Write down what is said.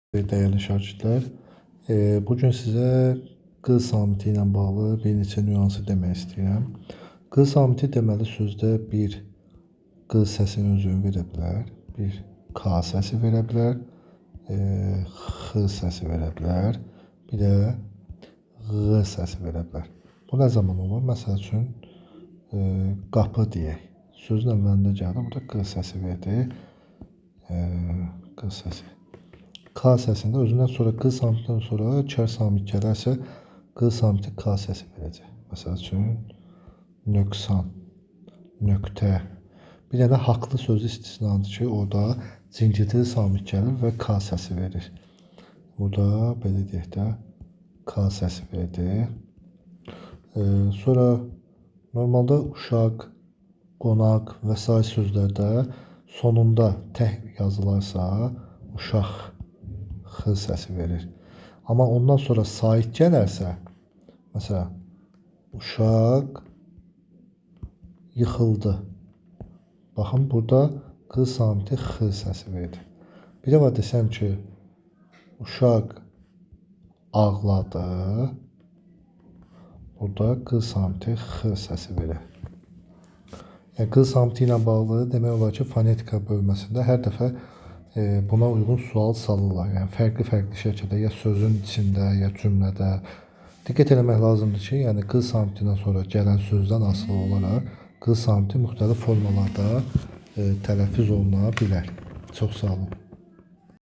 Değerli şagirdlər, bugün sizə q samiti ilə bağlı bir neçə nüansı demək istəyirəm. Q samiti deməli sözdə bir q səsinin özünü verə bilər, bir k səsi verə bilər, x səsi verə bilər, bir də q səsi verə bilər. Bu nə zaman olur? Məsəl üçün, qapı deyək. Sözün əvvəlində gəldi, burada q səsi verdi, q səsi. K səsində özündən sonra q samitdən sonra kər samit gələrsə q samiti k səsi verəcək. Məsəl üçün nöqsan, nöqtə. Bir dənə haqlı sözü istisnadır ki, orada cingiltili samit gəlir və k səsi verir. Burada belə deyək də k səsi verdi. Sonra normalda uşaq, qonaq və s. sözlərdə sonunda tək yazılarsa uşaq x səsi verir. Amma ondan sonra sait gələrsə, məsələn, uşaq yıxıldı. Baxın, burada q samiti x səsi verdi. Bir də var desəm ki, uşaq ağladı. Burada q samiti x səsi verir. Yəni, q samiti ilə bağlı demək olar ki, fonetika bölməsində hər dəfə buna uyğun sual salırlar. Yəni, fərqli şəkildə ya sözün içində, ya cümlədə. Diqqət eləmək lazımdır ki, yəni q samitindən sonra gələn sözdən asılı olaraq q samiti müxtəlif formalarda tələffüz oluna bilər. Çox sağ olun.